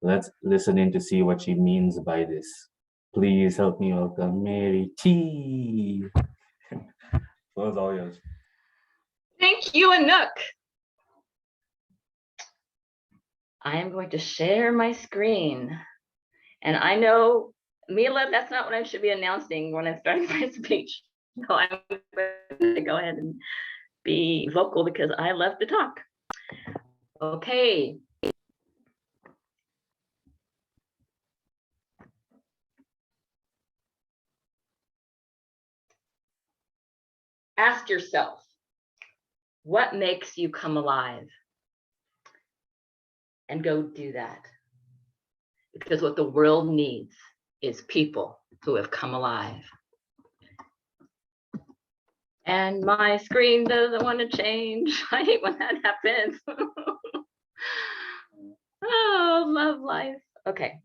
Let's listen in to see what she means by this. Please help me welcome MaryT. Floor is all yours. Thank you, Anouk. I am going to share my screen. And I know, Mila, that's not what I should be announcing when I'm starting my speech. So I'm going to go ahead and be vocal because I love to talk. Okay. Ask yourself, what makes you come alive? And go do that. Because what the world needs is people who have come alive. And my screen doesn't want to change. I hate when that happens. Oh, love life. Okay.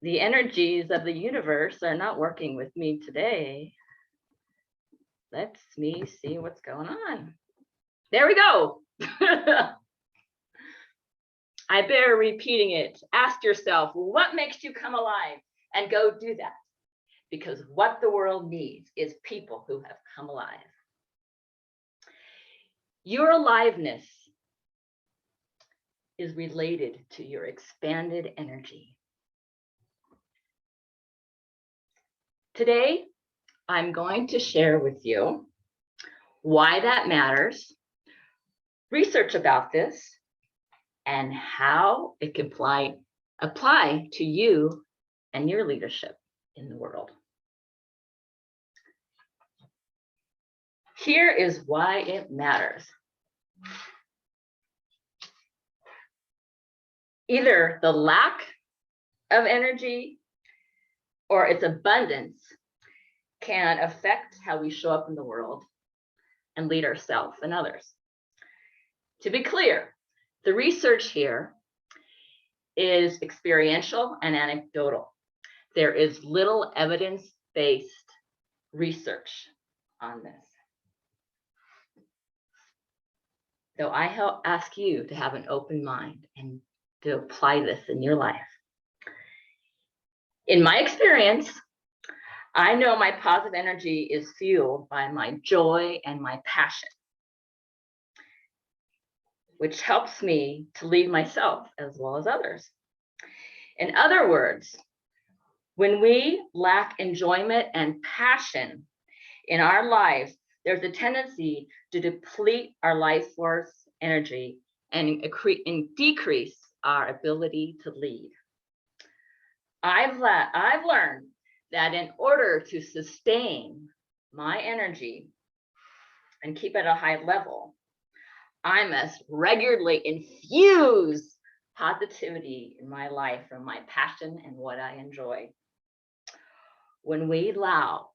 The energies of the universe are not working with me today. Let me see what's going on. There we go. I bear repeating it. Ask yourself, what makes you come alive? And go do that. Because what the world needs is people who have come alive. Your aliveness is related to your expanded energy. Today, I'm going to share with you why that matters, research about this, and how it can apply to you and your leadership in the world. Here is why it matters. Either the lack of energy or its abundance can affect how we show up in the world and lead ourselves and others. To be clear, the research here is experiential and anecdotal. There is little evidence-based research on this. So I ask you to have an open mind and to apply this in your life. In my experience, I know my positive energy is fueled by my joy and my passion, which helps me to lead myself as well as others. In other words, when we lack enjoyment and passion in our lives, there's a tendency to deplete our life force energy and decrease our ability to lead. I've learned that in order to sustain my energy and keep it at a high level, I must regularly infuse positivity in my life from my passion and what I enjoy. When we allow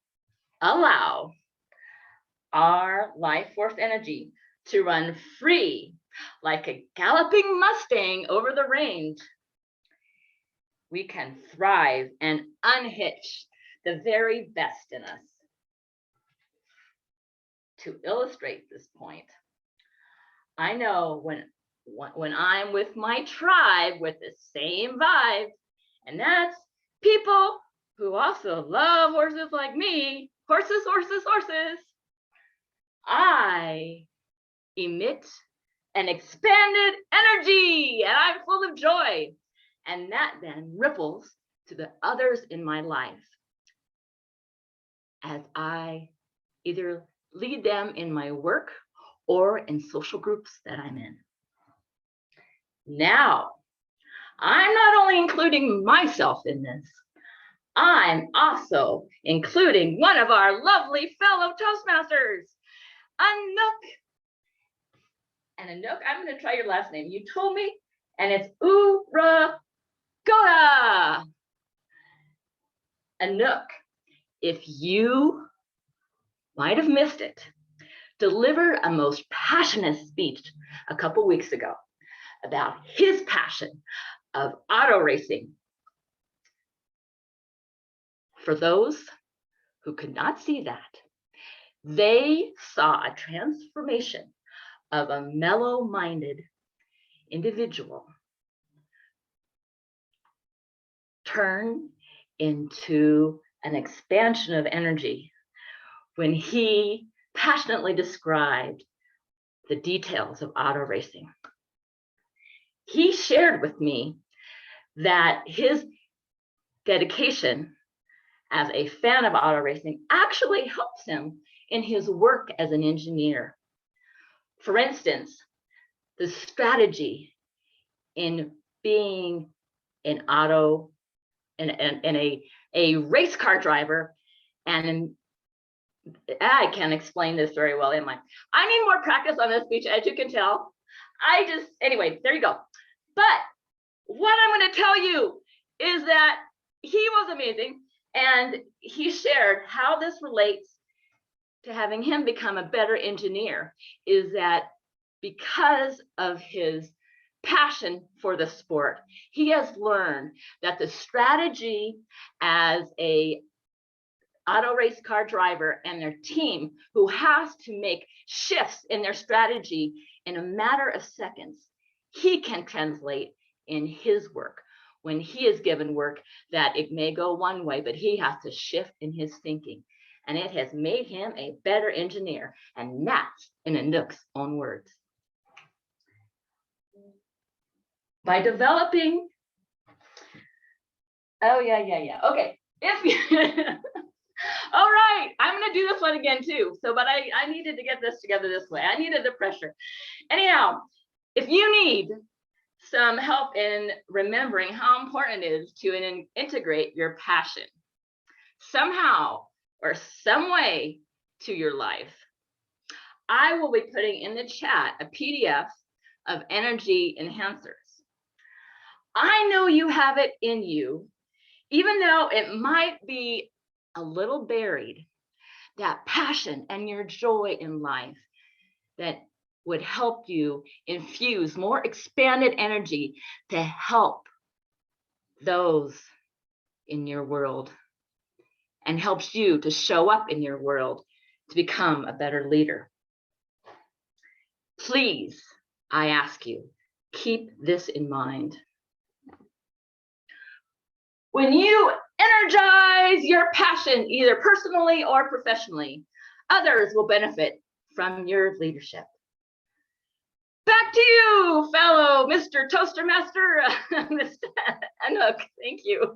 our life force energy to run free like a galloping Mustang over the range, we can thrive and unhitch the very best in us. To illustrate this point, I know when I'm with my tribe with the same vibe, and that's people who also love horses like me, horses, horses, horses, I emit an expanded energy and I'm full of joy. And that then ripples to the others in my life as I either lead them in my work or in social groups that I'm in. Now, I'm not only including myself in this, I'm also including one of our lovely fellow Toastmasters, Anouk. And Anouk, I'm going to try your last name. You told me, and it's Uragoda. Anouk, if you might have missed it, delivered a most passionate speech a couple weeks ago about his passion of auto racing. For those who could not see that, they saw a transformation of a mellow-minded individual turn into an expansion of energy when he passionately described the details of auto racing. He shared with me that his dedication as a fan of auto racing actually helps him in his work as an engineer. For instance, the strategy in being an auto and a race car driver, and I can't explain this very well, am I need more practice on this speech, as you can tell. Anyway, there you go. But what I'm going to tell you is that he was amazing, and he shared how this relates to having him become a better engineer, is that because of his passion for the sport, he has learned that the strategy as a auto race car driver and their team, who has to make shifts in their strategy in a matter of seconds, he can translate in his work when he is given work that it may go one way, but he has to shift in his thinking. And it has made him a better engineer. And that's in Anook's own words. By developing, okay. If you, all right, I'm gonna do this one again too. But I needed to get this together this way. I needed the pressure. Anyhow, if you need some help in remembering how important it is to integrate your passion somehow or some way to your life, I will be putting in the chat a PDF of energy enhancers. I know you have it in you, even though it might be a little buried, that passion and your joy in life that would help you infuse more expanded energy to help those in your world, and helps you to show up in your world to become a better leader. Please, I ask you, keep this in mind. When you energize your passion, either personally or professionally, others will benefit from your leadership. Back to you, fellow Mr. Toaster Master, Mr. Anook. Thank you.